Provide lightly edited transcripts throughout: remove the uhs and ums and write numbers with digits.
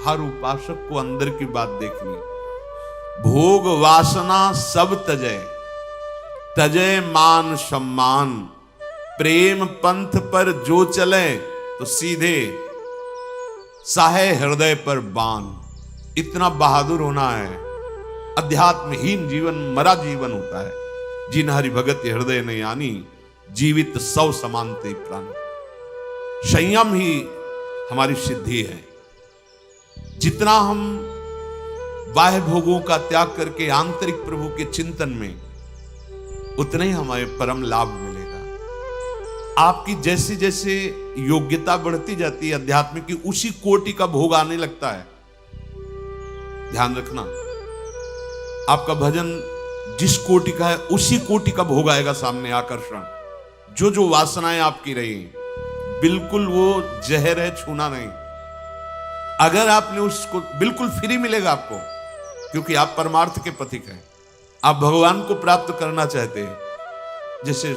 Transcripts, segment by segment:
हर उपासक को अंदर की बात देखनी। भोग वासना सब तजय, तजय मान सम्मान, प्रेम पंथ पर जो चले तो सीधे साहे हृदय पर बाण। इतना बहादुर होना है। अध्यात्महीन जीवन मरा जीवन होता है। जिन हरि भगत हृदय नहीं आनी, जीवित सौ समानते प्राण। संयम ही हमारी सिद्धि है। जितना हम बाह्य भोगों का त्याग करके आंतरिक प्रभु के चिंतन में, उतना ही हमें परम लाभ मिलेगा। आपकी जैसे जैसे योग्यता बढ़ती जाती है अध्यात्म की, उसी कोटि का भोग आने लगता है। ध्यान रखना, आपका भजन जिस कोटि का है उसी कोटि का भोग आएगा सामने। आकर्षण जो जो वासनाएं आपकी रही, बिल्कुल वो जहर है, छूना नहीं। अगर आपने उसको, बिल्कुल फ्री मिलेगा आपको, क्योंकि आप परमार्थ के पथिक हैं। आप भगवान को प्राप्त करना चाहते हैं। जैसे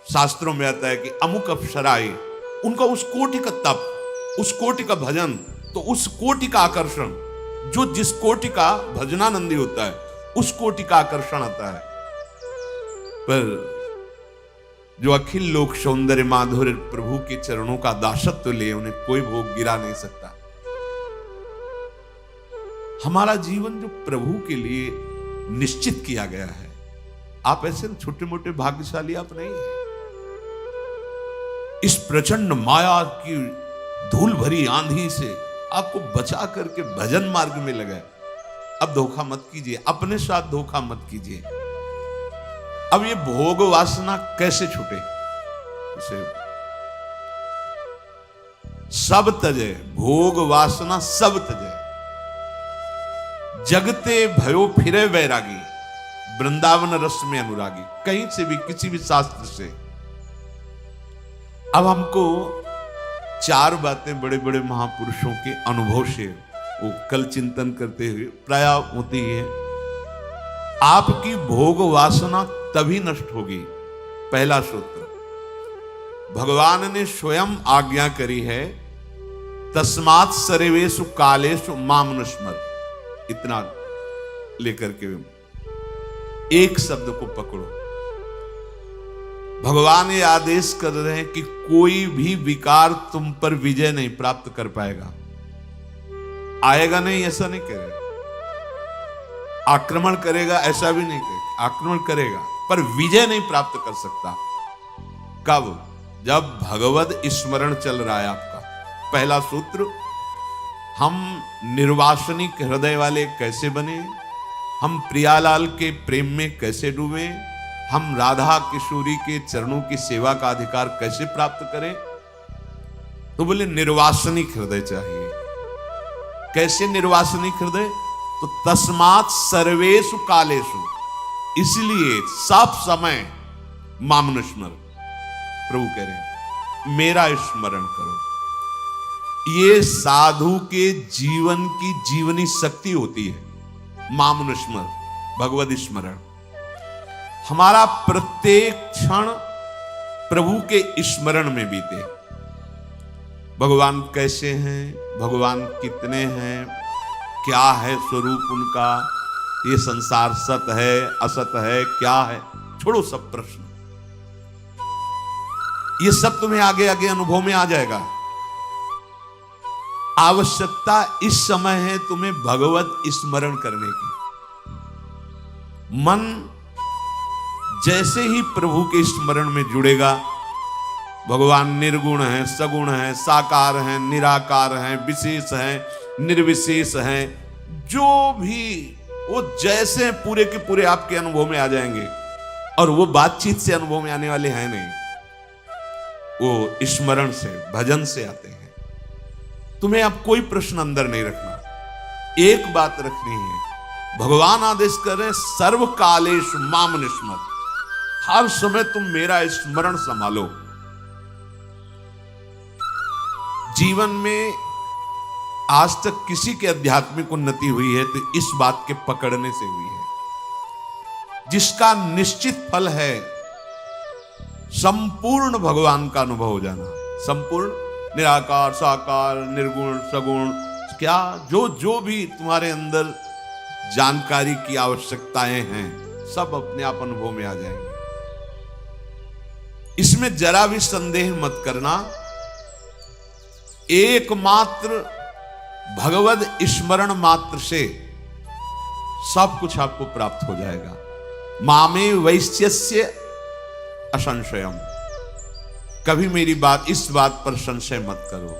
शास्त्रों में आता है कि अमुक अप्सराएं, उनका उस कोटि का तप, उस कोटि का भजन, तो उस कोटि का आकर्षण, जो जिस कोटि का भजनानंदी होता है उस कोटि का आकर्षण आता है। पर जो अखिल लोक सौंदर्य माधुर्य प्रभु के चरणों का दासत्व ले, उन्हें कोई भोग गिरा नहीं सकता। हमारा जीवन जो प्रभु के लिए निश्चित किया गया है, आप ऐसे छोटे मोटे भाग्यशाली आप नहीं है। इस प्रचंड माया की धूल भरी आंधी से आपको बचा करके भजन मार्ग में लगा। अब धोखा मत कीजिए, अपने साथ धोखा मत कीजिए। अब ये भोग वासना कैसे छूटे? इसे सब तजे, भोग वासना सब तजे, जगते भयो फिरे वैरागी, वृंदावन रस में अनुरागी। कहीं से भी, किसी भी शास्त्र से। अब हमको चार बातें बड़े बड़े महापुरुषों के अनुभव से वो कल चिंतन करते हुए प्राय होती है। आपकी भोग वासना तभी नष्ट होगी। पहला सूत्र, भगवान ने स्वयं आज्ञा करी है, तस्मात् सर्वेषु कालेषु माम अनुस्मर। इतना लेकर के एक शब्द को पकड़ो। भगवान ये आदेश कर रहे हैं कि कोई भी विकार तुम पर विजय नहीं प्राप्त कर पाएगा। आएगा नहीं ऐसा नहीं करेगा, आक्रमण करेगा ऐसा भी नहीं करेगा, आक्रमण करेगा पर विजय नहीं प्राप्त कर सकता। कब? जब भगवद स्मरण चल रहा है आपका। पहला सूत्र, हम निर्वासनिक हृदय वाले कैसे बने, हम प्रियालाल के प्रेम में कैसे डूबे, हम राधा किशोरी के चरणों की सेवा का अधिकार कैसे प्राप्त करें। तो बोले निर्वासनिक हृदय चाहिए। कैसे निर्वासनिक हृदय? तो तस्मात् सर्वेषु कालेषु, इसलिए सब समय मामनुस्मर। प्रभु कह रहे हैं मेरा स्मरण करो। ये साधु के जीवन की जीवनी शक्ति होती है। मामनुस्मर, भगवद स्मरण। हमारा प्रत्येक क्षण प्रभु के स्मरण में बीते। भगवान कैसे हैं, भगवान कितने हैं, क्या है स्वरूप उनका, ये संसार सत है असत है, क्या है, छोड़ो सब प्रश्न। ये सब तुम्हें आगे आगे अनुभव में आ जाएगा। आवश्यकता इस समय है तुम्हें भगवत स्मरण करने की। मन जैसे ही प्रभु के स्मरण में जुड़ेगा, भगवान निर्गुण है, सगुण है, साकार है, निराकार है, विशेष है, निर्विशेष है, जो भी वो जैसे पूरे के पूरे आपके अनुभव में आ जाएंगे। और वो बातचीत से अनुभव में आने वाले हैं नहीं, वो स्मरण से, भजन से आते हैं। तुम्हें अब कोई प्रश्न अंदर नहीं रखना। एक बात रखनी है, भगवान आदेश कर रहे हैं सर्व कालेषु माम अनुस्मर। हर समय तुम मेरा स्मरण संभालो। जीवन में आज तक किसी के आध्यात्मिक उन्नति हुई है तो इस बात के पकड़ने से हुई है, जिसका निश्चित फल है संपूर्ण भगवान का अनुभव हो जाना। संपूर्ण, निराकार, साकार, निर्गुण, सगुण, क्या जो जो भी तुम्हारे अंदर जानकारी की आवश्यकताएं हैं सब अपने आप अनुभव में आ जाएंगे। इसमें जरा भी संदेह मत करना। एकमात्र भगवद स्मरण मात्र से सब कुछ आपको प्राप्त हो जाएगा। मामे वैश्यस्य असंशयम। कभी मेरी बात, इस बात पर संशय मत करो।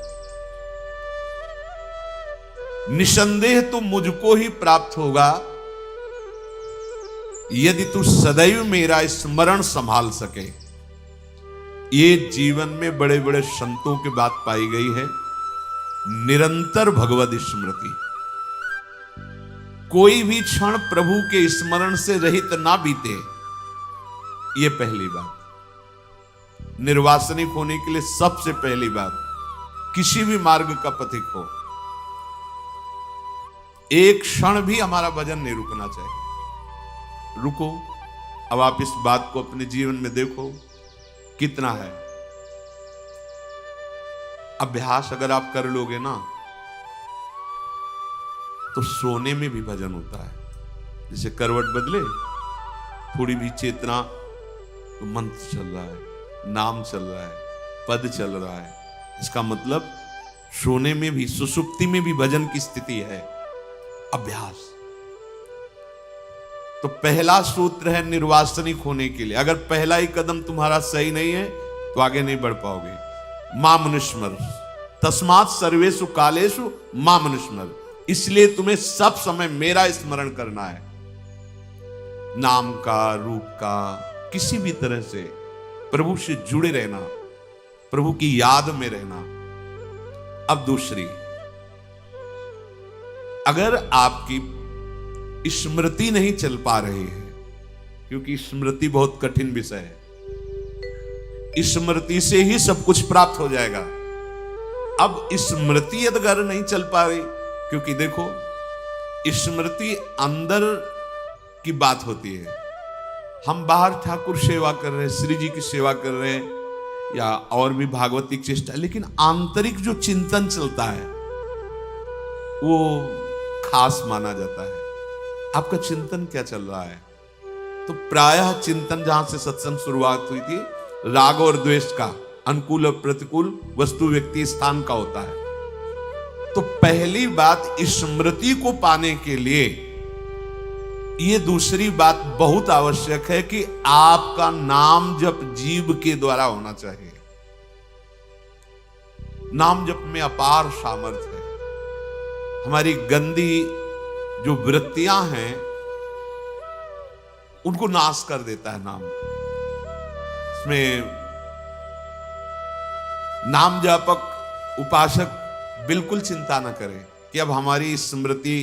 निसंदेह तो मुझको ही प्राप्त होगा यदि तू सदैव मेरा स्मरण संभाल सके। ये जीवन में बड़े बड़े संतों की बात पाई गई है, निरंतर भगवद स्मृति। कोई भी क्षण प्रभु के स्मरण से रहित ना बीते, ये पहली बात। निर्वासनिक होने के लिए सबसे पहली बात, किसी भी मार्ग का पथिक हो, एक क्षण भी हमारा भजन नहीं रुकना चाहिए। रुको, अब आप इस बात को अपने जीवन में देखो कितना है। अभ्यास अगर आप कर लोगे ना तो सोने में भी भजन होता है। जैसे करवट बदले, थोड़ी भी चेतना, तो मंत्र चल रहा है, नाम चल रहा है, पद चल रहा है। इसका मतलब सोने में भी, सुसुप्ति में भी भजन की स्थिति है। अभ्यास। तो पहला सूत्र है निर्वासनिक होने के लिए। अगर पहला ही कदम तुम्हारा सही नहीं है तो आगे नहीं बढ़ पाओगे। मामनुस्मर तस्मात् सर्वेषु कालेषु मामनुस्मर। इसलिए तुम्हें सब समय मेरा स्मरण करना है। नाम का, रूप का, किसी भी तरह से प्रभु से जुड़े रहना, प्रभु की याद में रहना। अब दूसरी, अगर आपकी स्मृति नहीं चल पा रही है, क्योंकि स्मृति बहुत कठिन विषय है, स्मृति से ही सब कुछ प्राप्त हो जाएगा। अब स्मृति अगर नहीं चल पा रही, क्योंकि देखो स्मृति अंदर की बात होती है। हम बाहर ठाकुर सेवा कर रहे हैं, श्री जी की सेवा कर रहे हैं या और भी भागवती चेष्टा, लेकिन आंतरिक जो चिंतन चलता है वो खास माना जाता है। आपका चिंतन क्या चल रहा है? तो प्रायः चिंतन, जहां से सत्संग शुरुआत हुई थी, राग और द्वेष का, अनुकूल और प्रतिकूल, वस्तु व्यक्ति स्थान का होता है। तो पहली बात, स्मृति को पाने के लिए ये दूसरी बात बहुत आवश्यक है कि आपका नाम जप जीव के द्वारा होना चाहिए। नाम जप में अपार सामर्थ्य है। हमारी गंदी जो वृत्तियां हैं उनको नाश कर देता है नाम। इसमें नाम जापक, उपासक बिल्कुल चिंता न करें कि अब हमारी स्मृति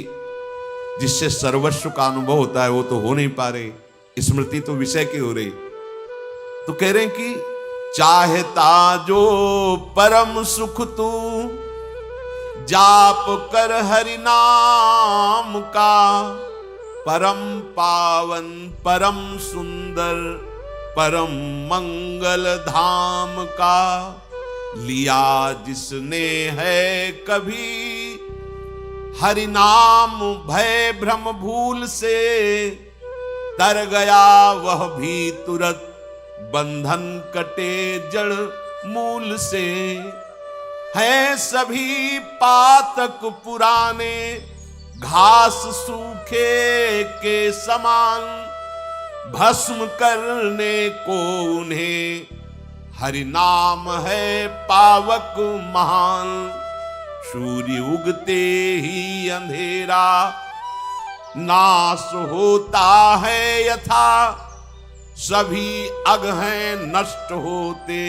जिससे सर्वस्व का अनुभव होता है वो तो हो नहीं पा रही, स्मृति तो विषय की हो रही। तो कह रहे हैं कि चाहता जो परम सुख तू जाप कर हरि नाम का, परम पावन परम सुंदर परम मंगल धाम का, लिया जिसने है कभी हरि नाम भय भ्रम भूल से, तर गया वह भी तुरत बंधन कटे जड़ मूल से। है सभी पातक पुराने घास सूखे के समान, भस्म करने को उन्हें हरि नाम है पावक महान। सूर्य उगते ही अंधेरा नाश होता है यथा, सभी अग हैं नष्ट होते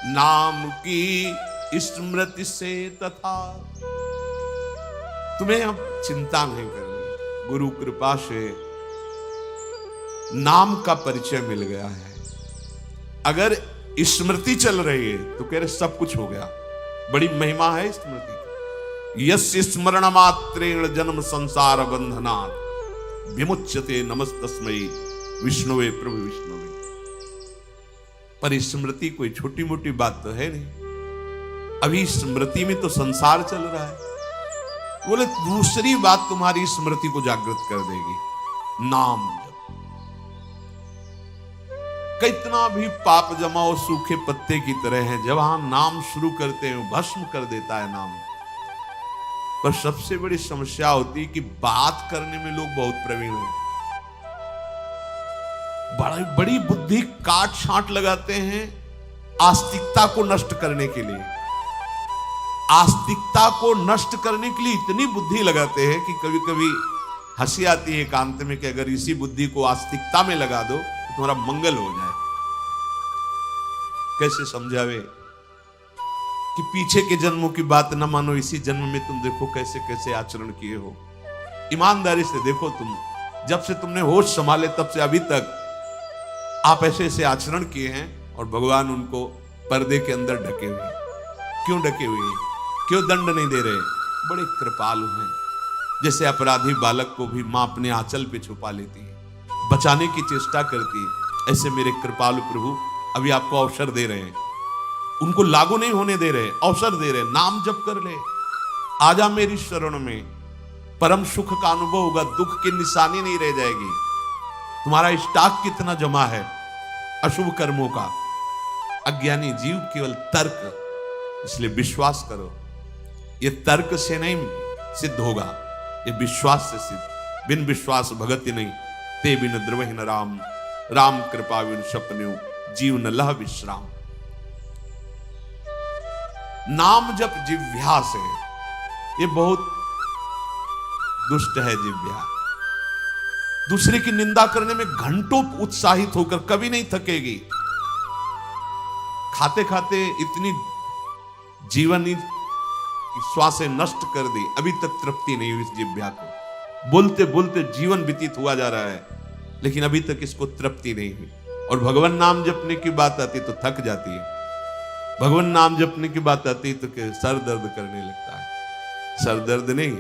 नाम की स्मृति से तथा। तुम्हें अब चिंता नहीं करनी, गुरु कृपा से नाम का परिचय मिल गया है। अगर स्मृति चल रही है तो कह रहे सब कुछ हो गया। बड़ी महिमा है स्मृति की। यस्य स्मरण मात्रेण जन्म संसार बंधनात् विमुच्यते नमस्तस्मै विष्णुवे प्रभु विष्णुवे। पर स्मृति कोई छोटी मोटी बात तो है नहीं। अभी स्मृति में तो संसार चल रहा है। बोले दूसरी बात तुम्हारी स्मृति को जागृत कर देगी, नाम जप। कितना भी पाप जमा हो सूखे पत्ते की तरह है, जब हम नाम शुरू करते हैं भस्म कर देता है नाम। पर सबसे बड़ी समस्या होती है कि बात करने में लोग बहुत प्रवीण हैं, बड़ी बड़ी बुद्धि काट छांट लगाते हैं आस्तिकता को नष्ट करने के लिए। आस्तिकता को नष्ट करने के लिए इतनी बुद्धि लगाते हैं कि कभी कभी हंसी आती है एकांत में कि अगर इसी बुद्धि को आस्तिकता में लगा दो तो तुम्हारा मंगल हो जाए। कैसे समझावे कि पीछे के जन्मों की बात न मानो, इसी जन्म में तुम देखो कैसे कैसे आचरण किए हो। ईमानदारी से देखो, तुम जब से तुमने होश संभाले तब से अभी तक आप ऐसे ऐसे आचरण किए हैं और भगवान उनको पर्दे के अंदर ढके हुए हैं। क्यों ढके हुए हैं? क्यों दंड नहीं दे रहे? बड़े कृपालु हैं। जैसे अपराधी बालक को भी मां अपने आंचल पे छुपा लेती है, बचाने की चेष्टा करती है, ऐसे मेरे कृपालु प्रभु अभी आपको अवसर दे रहे हैं, उनको लागू नहीं होने दे रहे, अवसर दे रहे। नाम जप कर ले, आजा मेरी शरण में, परम सुख का अनुभव होगा, दुख की निशानी नहीं रह जाएगी। तुम्हारा स्टॉक कितना जमा है अशुभ कर्मों का। अज्ञानी जीव केवल तर्क, इसलिए विश्वास करो। ये तर्क से नहीं सिद्ध होगा, ये विश्वास से सिद्ध। बिन विश्वास भगति नहीं, ते बिन द्रवहि न राम, राम कृपा बिन सपन्यु, जीव न लह विश्राम। नाम जप जिह्वा से, ये बहुत दुष्ट है जिह्वा। दूसरे की निंदा करने में घंटों उत्साहित होकर कभी नहीं थकेगी। खाते खाते इतनी जीवन श्वासें नष्ट कर दी, अभी तक तृप्ति नहीं हुई इस जिह्वा को। बोलते बोलते जीवन व्यतीत हुआ जा रहा है, लेकिन अभी तक इसको तृप्ति नहीं हुई। और भगवान नाम जपने की बात आती तो थक जाती है, भगवान नाम जपने की बात आती तो सर दर्द करने लगता है। सर दर्द नहीं,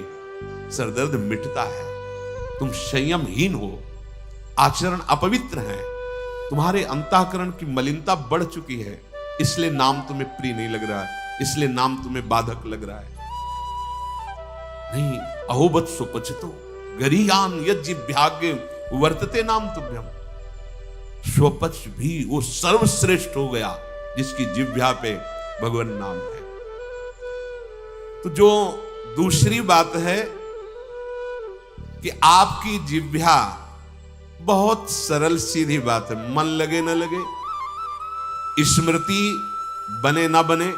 सर दर्द मिटता है। तुम संयमहीन हो, आचरण अपवित्र है, तुम्हारे अंतःकरण की मलिनता बढ़ चुकी है, इसलिए नाम तुम्हें प्रिय नहीं लग रहा है, इसलिए नाम तुम्हें बाधक लग रहा है। नहीं, अहोबत सुपचितो गरीयान यज्जिभ्याग्य वर्तते नाम तुभ्यम। स्वपच भी वो सर्वश्रेष्ठ हो गया जिसकी जिह्वा पे भगवान नाम है। तो जो दूसरी बात है कि आपकी जिह्वा बहुत सरल सीधी बात है, मन लगे न लगे, स्मृति बने ना बने,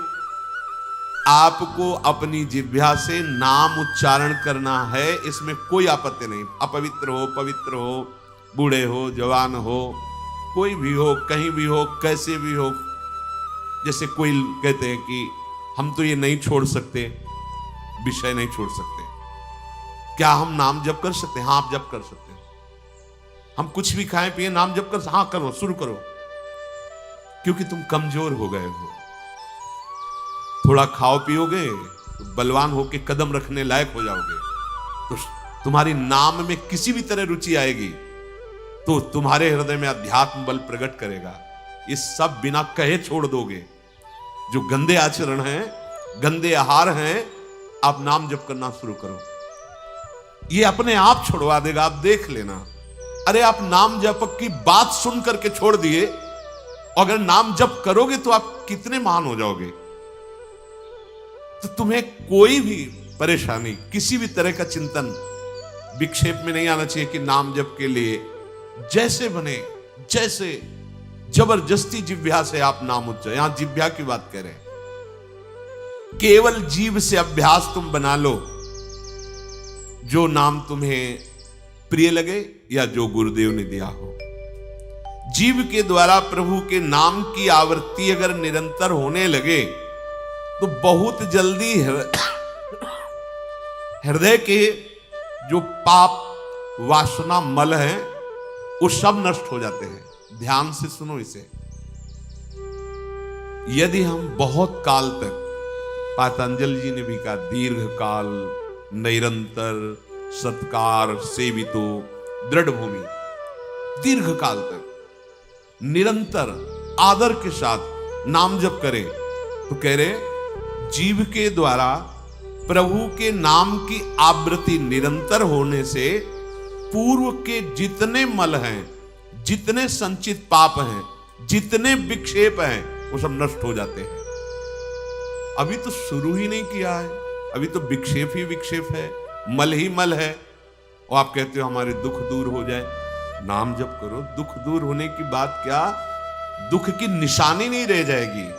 आपको अपनी जिह्वा से नाम उच्चारण करना है, इसमें कोई आपत्ति नहीं। अपवित्र हो, पवित्र हो, बूढ़े हो, जवान हो, कोई भी हो, कहीं भी हो, कैसे भी हो। जैसे कोई कहते हैं कि हम तो ये नहीं छोड़ सकते, विषय नहीं छोड़ सकते। क्या हम नाम जप कर सकते हैं? हाँ, आप जप कर सकते हैं। हम कुछ भी खाएं पिए, नाम जप कर, हाँ करो, शुरू करो, क्योंकि तुम कमजोर हो गए हो। थोड़ा खाओ पियोगे तो बलवान होके कदम रखने लायक हो जाओगे, तो तुम्हारी नाम में किसी भी तरह रुचि आएगी तो तुम्हारे हृदय में अध्यात्म बल प्रकट करेगा। ये सब बिना कहे छोड़ दोगे। जो गंदे आचरण हैं, गंदे आहार हैं, आप नाम जप करना शुरू करो, ये अपने आप छुड़वा देगा, आप देख लेना। अरे आप नाम जप की बात सुन करके छोड़ दिए, अगर नाम जप करोगे तो आप कितने महान हो जाओगे। तो तुम्हें कोई भी परेशानी, किसी भी तरह का चिंतन विक्षेप में नहीं आना चाहिए कि नाम जप के लिए जैसे बने, जैसे जबरदस्ती जिह्वा से आप नाम उच्चारण। यहां जिह्वा की बात कह रहे हैं, केवल जीव से अभ्यास तुम बना लो, जो नाम तुम्हें प्रिय लगे या जो गुरुदेव ने दिया हो। जीव के द्वारा प्रभु के नाम की आवृत्ति अगर निरंतर होने लगे तो बहुत जल्दी हृदय के जो पाप वासना मल है वो सब नष्ट हो जाते हैं। ध्यान से सुनो इसे। यदि हम बहुत काल तक, पातंजलि जी ने भी कहा, दीर्घ काल निरंतर सत्कार सेवितो दृढ़ भूमि, दीर्घ काल तक निरंतर आदर के साथ नाम जप करें, तो कह रहे जीव के द्वारा प्रभु के नाम की आवृत्ति निरंतर होने से पूर्व के जितने मल हैं, जितने संचित पाप हैं, जितने विक्षेप हैं, वो सब नष्ट हो जाते हैं। अभी तो शुरू ही नहीं किया है, अभी तो विक्षेप ही विक्षेप है, मल ही मल है, और आप कहते हो हमारे दुख दूर हो जाए। नाम जप करो, दुख दूर होने की बात क्या, दुख की निशानी नहीं रह जाएगी।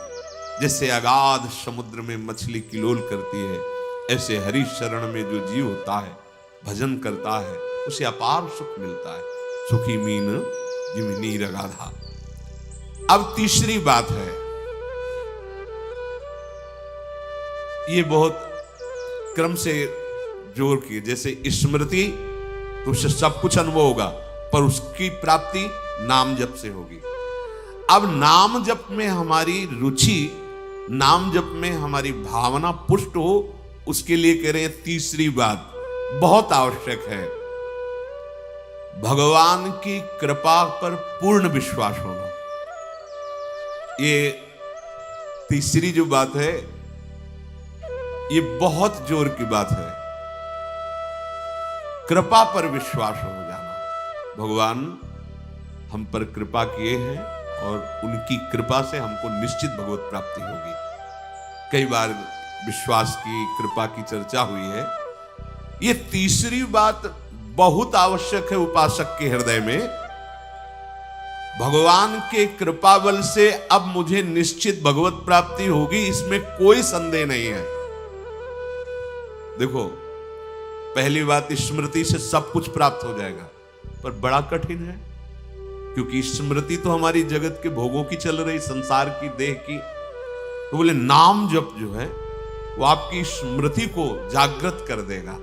जैसे अगाध समुद्र में मछली किलोल करती है, ऐसे हरि शरण में जो जीव होता है, भजन करता है, उसे अपार सुख मिलता है। सुखी मीन जिमिनी रगाधा। अब तीसरी बात है, ये बहुत क्रम से जोर की, जैसे स्मृति तो उससे सब कुछ अनुभव होगा, पर उसकी प्राप्ति नाम जप से होगी। अब नाम जप में हमारी रुचि, नाम जप में हमारी भावना पुष्ट हो, उसके लिए कह रहे हैं तीसरी बात बहुत आवश्यक है, भगवान की कृपा पर पूर्ण विश्वास होना। ये तीसरी जो बात है, ये बहुत जोर की बात है, कृपा पर विश्वास हो जाना। भगवान हम पर कृपा किए हैं और उनकी कृपा से हमको निश्चित भगवत प्राप्ति होगी। कई बार विश्वास की, कृपा की चर्चा हुई है। ये तीसरी बात बहुत आवश्यक है उपासक के हृदय में। भगवान के कृपा बल से अब मुझे निश्चित भगवत प्राप्ति होगी, इसमें कोई संदेह नहीं है। देखो, पहली बात, स्मृति से सब कुछ प्राप्त हो जाएगा, पर बड़ा कठिन है, क्योंकि स्मृति तो हमारी जगत के भोगों की चल रही, संसार की, देह की। तो बोले नाम जप जो है वो आपकी स्मृति को जागृत कर देगा।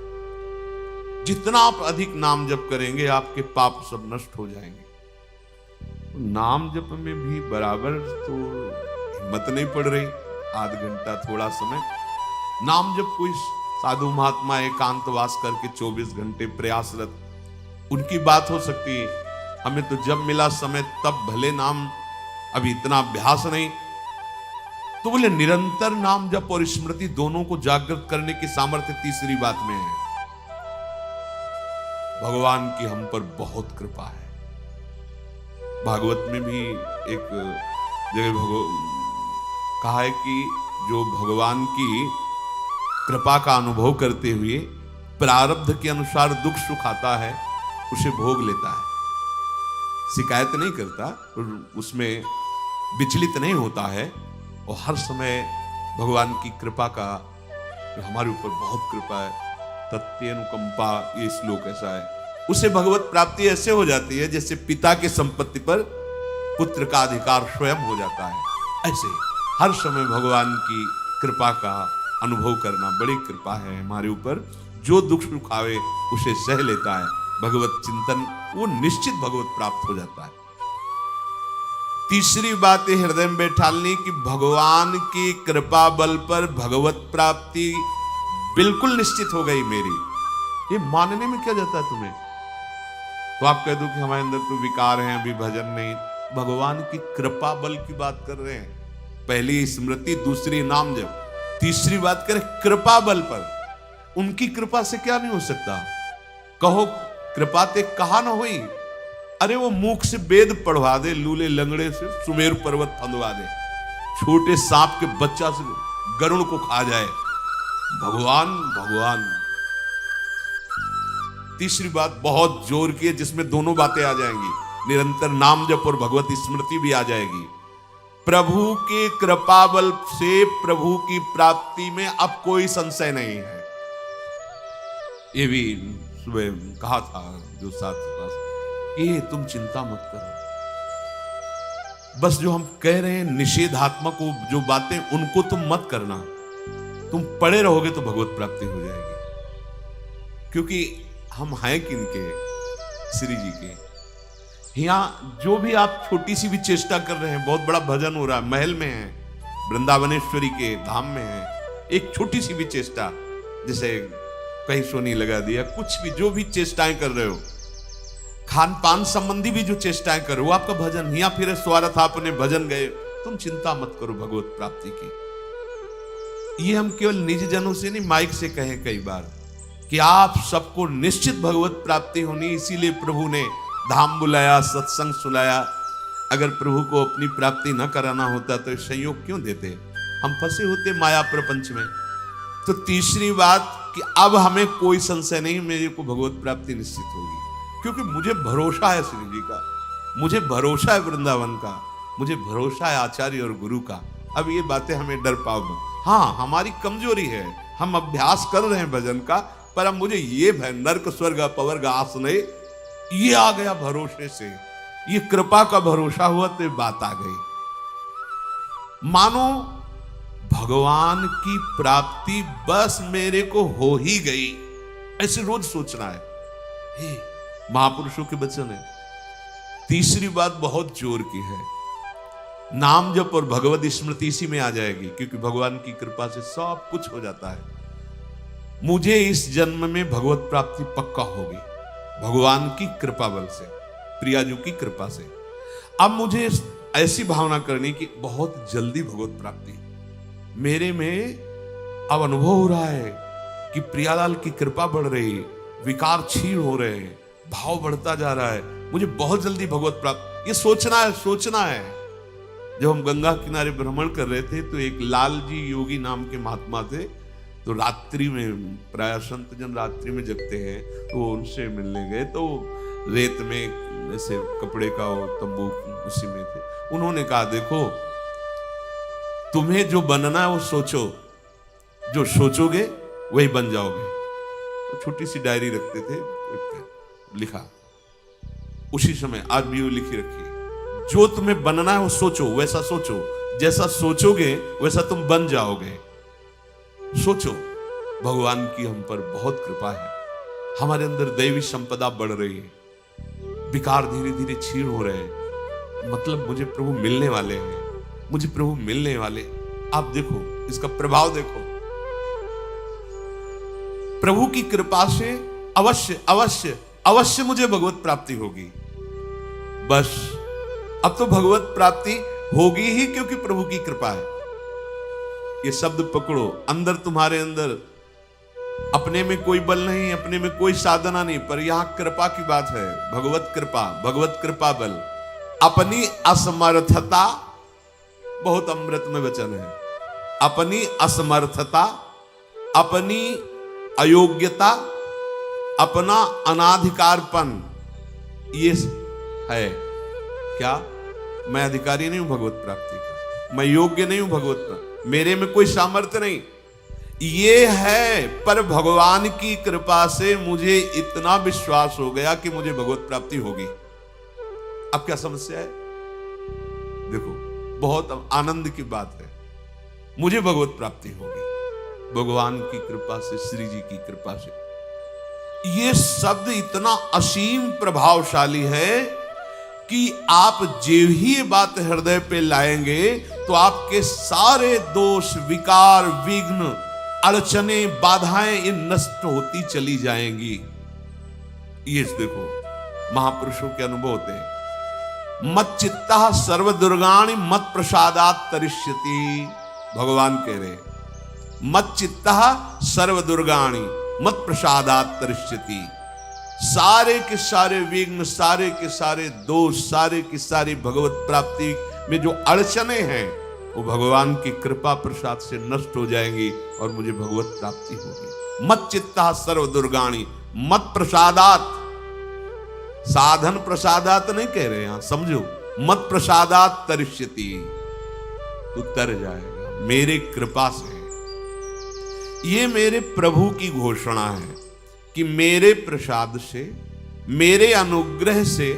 जितना आप अधिक नाम जप करेंगे, आपके पाप सब नष्ट हो जाएंगे। नाम जप में भी बराबर तो हिम्मत नहीं पड़ रही, आध घंटा थोड़ा समय नाम जप। कोई साधु महात्मा एकांतवास करके 24 घंटे प्रयासरत, उनकी बात हो सकती है। हमें तो जब मिला समय तब भले नाम, अभी इतना अभ्यास नहीं। तो बोले निरंतर नाम जप और स्मृति दोनों को जागृत करने की सामर्थ्य तीसरी बात में है। भगवान की हम पर बहुत कृपा है। भागवत में भी एक जगह कहा है कि जो भगवान की कृपा का अनुभव करते हुए प्रारब्ध के अनुसार दुख सुख आता है, उसे भोग लेता है, शिकायत नहीं करता, उसमें विचलित नहीं होता है, और हर समय भगवान की कृपा का, हमारे ऊपर बहुत कृपा है, तत्यनुकंपा, ये श्लोक ऐसा है। उसे भगवत प्राप्ति ऐसे हो जाती है जैसे पिता के संपत्ति पर पुत्र का अधिकार स्वयं हो जाता है। ऐसे हर समय भगवान की कृपा का अनुभव करना बड़ी कृपा है हमारे ऊपर। जो दुख सुख आवे उसे सह लेता है, भगवत चिंतन, वो निश्चित भगवत प्राप्त हो जाता है। तीसरी बात है हृदय में बैठालनी कि भगवान की कृपा बल पर भगवत प्राप्ति बिल्कुल निश्चित हो गई मेरी। ये मानने में क्या जाता है तुम्हें? तो आप कह दो कि हमारे अंदर तो विकार हैं, अभी भजन नहीं। भगवान की कृपा बल की बात कर रहे हैं। पहली स्मृति, दूसरी नाम जप, तीसरी बात करें कृपा बल पर। उनकी कृपा से क्या नहीं हो सकता? कहो कृपा ते कहा ना हुई। अरे वो मूक से वेद पढ़वा दे, लूले लंगड़े से सुमेरु पर्वत फंदवा दे, छोटे सांप के बच्चा से गरुड़ को खा जाए। भगवान भगवान। तीसरी बात बहुत जोर की है, जिसमें दोनों बातें आ जाएंगी, निरंतर नाम जप और भगवत स्मृति भी आ जाएगी। प्रभु के कृपा बल से प्रभु की प्राप्ति में अब कोई संशय नहीं है। ये भी सुबह कहा था जो साथ पास, ये तुम चिंता मत करो, बस जो हम कह रहे हैं निषेधात्मक जो बातें, उनको तुम मत करना। तुम पड़े रहोगे तो भगवत प्राप्ति हो जाएगी। क्योंकि हम हैं किनके? श्री जी के। यहाँ जो भी आप छोटी सी भी चेष्टा कर रहे हैं, बहुत बड़ा भजन हो रहा है, महल में है, वृंदावनेश्वरी के धाम में है, एक छोटी सी भी चेष्टा, जैसे कहीं सोनी लगा दिया, कुछ भी जो भी चेष्टाएं कर रहे हो, खान पान संबंधी भी जो चेष्टाएं कर रहे हो, आपका भजन यहाँ फिर स्वार्थ आपने भजन गए, तुम चिंता मत करो भगवत प्राप्ति की। ये हम केवल निज जनों से नहीं, माइक से कहें कई बार कि आप सबको निश्चित भगवत प्राप्ति होनी, इसीलिए प्रभु ने धाम बुलाया, सत्संग सुनाया। अगर प्रभु को अपनी प्राप्ति न कराना होता तो संयोग क्यों देते, हम फंसे होते माया प्रपंच में। तो तीसरी बात कि अब हमें कोई संशय नहीं, मेरे को भगवत प्राप्ति निश्चित होगी, क्योंकि मुझे भरोसा है श्री जी का, मुझे भरोसा है वृंदावन का, मुझे भरोसा है आचार्य और गुरु का। अब ये बातें हमें डर पाओ, हाँ हमारी कमजोरी है, हम अभ्यास कर रहे हैं भजन का, पर अब मुझे ये भय नर्क स्वर्ग अपवर्ग आसने ये आ गया भरोसे से, ये कृपा का भरोसा हुआ तो बात आ गई। मानो भगवान की प्राप्ति बस मेरे को हो ही गई, ऐसे रोज सोचना है। हे महापुरुषों के वचन है। तीसरी बात बहुत जोर की है, नाम जप और भगवत स्मृति इसी में आ जाएगी, क्योंकि भगवान की कृपा से सब कुछ हो जाता है। मुझे इस जन्म में भगवत प्राप्ति पक्का होगी, भगवान की कृपा बल से, प्रियाजू की कृपा से। अब मुझे ऐसी भावना करनी कि बहुत जल्दी भगवत प्राप्ति मेरे में अब अनुभव हो रहा है कि प्रियालाल की कृपा बढ़ रही है, विकार क्षीण हो रहे हैं, भाव बढ़ता जा रहा है, मुझे बहुत जल्दी भगवत प्राप्त, ये सोचना है, सोचना है। जब हम गंगा किनारे भ्रमण कर रहे थे तो एक लाल जी योगी नाम के महात्मा थे, तो रात्रि में, प्राय संत जन रात्रि में जगते हैं, तो उनसे मिलने गए, तो रेत में ऐसे कपड़े का तंबू उसी में थे। उन्होंने कहा देखो तुम्हें जो बनना है वो सोचो, जो सोचोगे वही बन जाओगे। तो छोटी सी डायरी रखते थे, लिखा उसी समय, आज भी वो लिखी रखी, जो तुम्हें बनना है वो सोचो, वैसा सोचो, जैसा सोचोगे वैसा तुम बन जाओगे। सोचो, भगवान की हम पर बहुत कृपा है, हमारे अंदर दैवी संपदा बढ़ रही है, विकार धीरे धीरे क्षीण हो रहे हैं, मतलब मुझे प्रभु मिलने वाले हैं, मुझे प्रभु मिलने वाले। आप देखो इसका प्रभाव देखो, प्रभु की कृपा से अवश्य अवश्य अवश्य मुझे भगवत प्राप्ति होगी। बस अब तो भगवत प्राप्ति होगी ही, क्योंकि प्रभु की कृपा है। ये शब्द पकड़ो, अंदर तुम्हारे अंदर अपने में कोई बल नहीं, अपने में कोई साधना नहीं, पर यहां कृपा की बात है, भगवत कृपा, भगवत कृपा बल। अपनी असमर्थता, बहुत अमृत में वचन है, अपनी असमर्थता, अपनी अयोग्यता, अपना अनाधिकारपन, ये है क्या, मैं अधिकारी नहीं हूं भगवत प्राप्ति का, मैं योग्य नहीं हूं भगवत प्राप्ति, मेरे में कोई सामर्थ्य नहीं, ये है। पर भगवान की कृपा से मुझे इतना विश्वास हो गया कि मुझे भगवत प्राप्ति होगी। अब क्या समस्या है, देखो बहुत आनंद की बात है, मुझे भगवत प्राप्ति होगी भगवान की कृपा से, श्री जी की कृपा से। ये शब्द इतना असीम प्रभावशाली है कि आप जो ही ये बात हृदय पे लाएंगे तो आपके सारे दोष, विकार, विघ्न, अड़चने, बाधाएं ये नष्ट होती चली जाएंगी। ये देखो महापुरुषों के अनुभव होते हैं। मत चित्ता सर्व दुर्गाणि मत प्रसादात तरिष्यति, भगवान कह रहे मत चित्ता सर्व दुर्गाणि मत प्रसादात तरिष्यति। सारे के सारे विघ्न, सारे के सारे दोष, सारे की सारी भगवत प्राप्ति में जो अड़चने हैं वो भगवान की कृपा प्रसाद से नष्ट हो जाएंगी और मुझे भगवत प्राप्ति होगी। मत चित्ता सर्व दुर्गाणि मत प्रसादात, साधन प्रसादात नहीं कह रहे यहां, समझो, मत प्रसादात तरिष्यति, तो तर जाएगा मेरे कृपा से। ये मेरे प्रभु की घोषणा है कि मेरे प्रसाद से, मेरे अनुग्रह से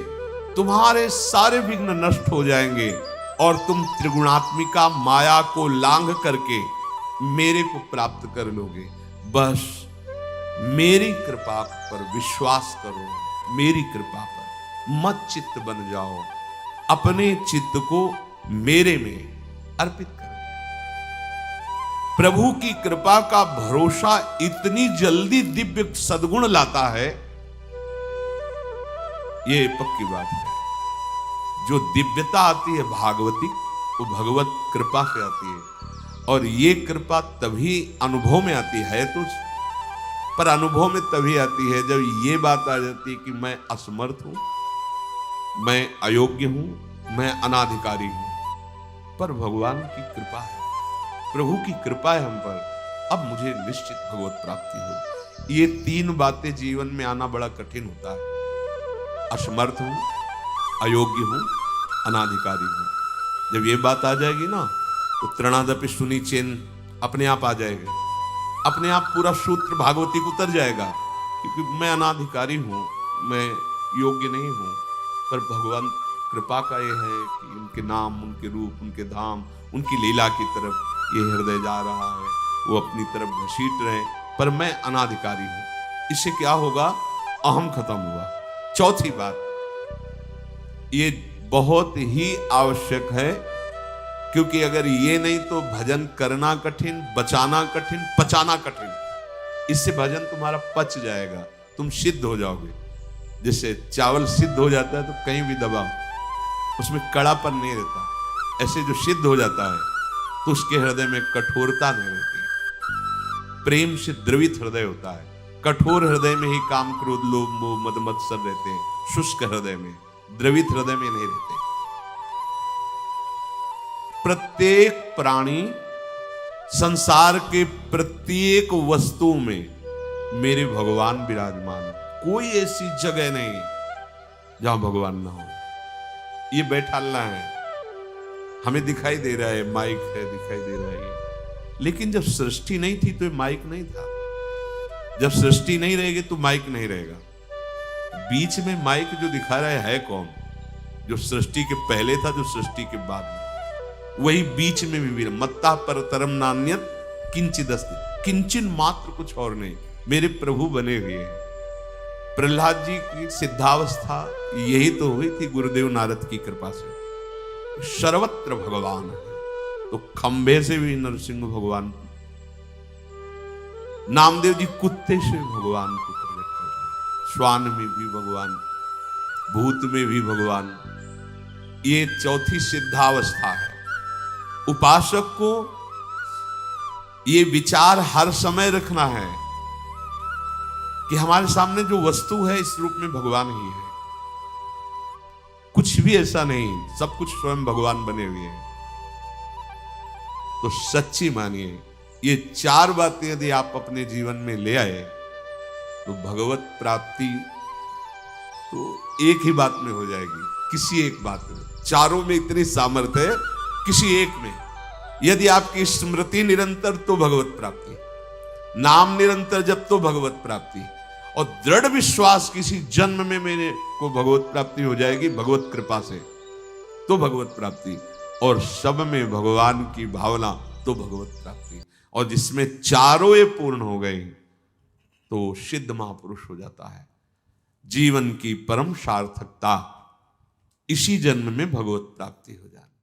तुम्हारे सारे विघ्न नष्ट हो जाएंगे और तुम त्रिगुणात्मिका माया को लांघ करके मेरे को प्राप्त कर लोगे। बस मेरी कृपा पर विश्वास करो, मेरी कृपा पर मत चित्त बन जाओ, अपने चित्त को मेरे में अर्पित करो। प्रभु की कृपा का भरोसा इतनी जल्दी दिव्य सद्गुण लाता है, ये पक्की बात है। जो दिव्यता आती है भागवती, वो भगवत कृपा से आती है। और ये कृपा तभी अनुभव में आती है, तो पर अनुभव में तभी आती है जब ये बात आ जाती है कि मैं असमर्थ हूं, मैं अयोग्य हूं, मैं अनाधिकारी हूं। पर भगवान की कृपा है, प्रभु की कृपा है हम पर, अब मुझे निश्चित भगवत प्राप्ति हो। ये तीन बातें जीवन में आना बड़ा कठिन होता है। असमर्थ हूं, अयोग्य हूं, अनाधिकारी हूं। जब ये बात आ जाएगी ना तो तृणादपि सुनी चेन अपने आप आ जाएगा, अपने आप पूरा सूत्र भागवती को उतर जाएगा, क्योंकि मैं अनाधिकारी हूं, मैं योग्य नहीं हूं। पर भगवान कृपा का ये है कि उनके नाम, उनके रूप, उनके धाम, उनकी लीला की तरफ ये हृदय जा रहा है, वो अपनी तरफ घसीट रहे, पर मैं अनाधिकारी हूं। इससे क्या होगा? अहम खत्म हुआ। चौथी बात, ये बहुत ही आवश्यक है, क्योंकि अगर ये नहीं तो भजन करना कठिन, बचाना कठिन, पचाना कठिन। इससे भजन तुम्हारा पच जाएगा, तुम सिद्ध हो जाओगे। जैसे चावल सिद्ध हो जाता है तो कहीं भी दबाओ, उसमें कड़ापन नहीं रहता। ऐसे जो सिद्ध हो जाता है तो उसके हृदय में कठोरता नहीं रहती, प्रेम से द्रवित हृदय होता है। कठोर हृदय में ही काम, क्रोध, लोभ, मोह, मद, मत्सर रहते हैं। शुष्क हृदय में, द्रवित हृदय में नहीं रहते। प्रत्येक प्राणी, संसार के प्रत्येक वस्तु में मेरे भगवान विराजमान है। कोई ऐसी जगह नहीं जहां भगवान ना हो। ये बैठालना है, हमें दिखाई दे रहा है, माइक है, दिखाई दे रहा है, लेकिन जब सृष्टि नहीं थी तो माइक नहीं था। जब सृष्टि नहीं रहेगी तो माइक नहीं रहेगा। बीच में माइक जो दिखा रहा है कौन? जो सृष्टि के पहले था, जो सृष्टि के बाद में, वही बीच में भी। मत्ता पर तरम नान्यत किंचित अस्ति, किंचन मात्र कुछ और नहीं, मेरे प्रभु बने हुए हैं। प्रहलाद जी की सिद्धावस्था यही तो हुई थी गुरुदेव नारद की कृपा से। सर्वत्र भगवान है, तो खंबे से भी नरसिंह भगवान, नामदेव जी कुत्ते से भगवान को प्रकट कर रहे, श्वान में भी भगवान, भूत में भी भगवान। ये चौथी सिद्धावस्था है। उपासक को ये विचार हर समय रखना है कि हमारे सामने जो वस्तु है इस रूप में भगवान ही है, कुछ भी ऐसा नहीं, सब कुछ स्वयं भगवान बने हुए हैं। तो सच्ची मानिए, ये चार बातें यदि आप अपने जीवन में ले आए तो भगवत प्राप्ति तो एक ही बात में हो जाएगी, किसी एक बात में। चारों में इतनी सामर्थ्य है, किसी एक में यदि आपकी स्मृति निरंतर तो भगवत प्राप्ति, नाम निरंतर जब तो भगवत प्राप्ति, और दृढ़ विश्वास किसी जन्म में मेरे को भगवत प्राप्ति हो जाएगी भगवत कृपा से, तो भगवत प्राप्ति। और सब में भगवान की भावना तो भगवत प्राप्ति। और जिसमें चारों ये पूर्ण हो गई तो सिद्ध महापुरुष हो जाता है। जीवन की परम सार्थकता इसी जन्म में भगवत प्राप्ति हो जाती है।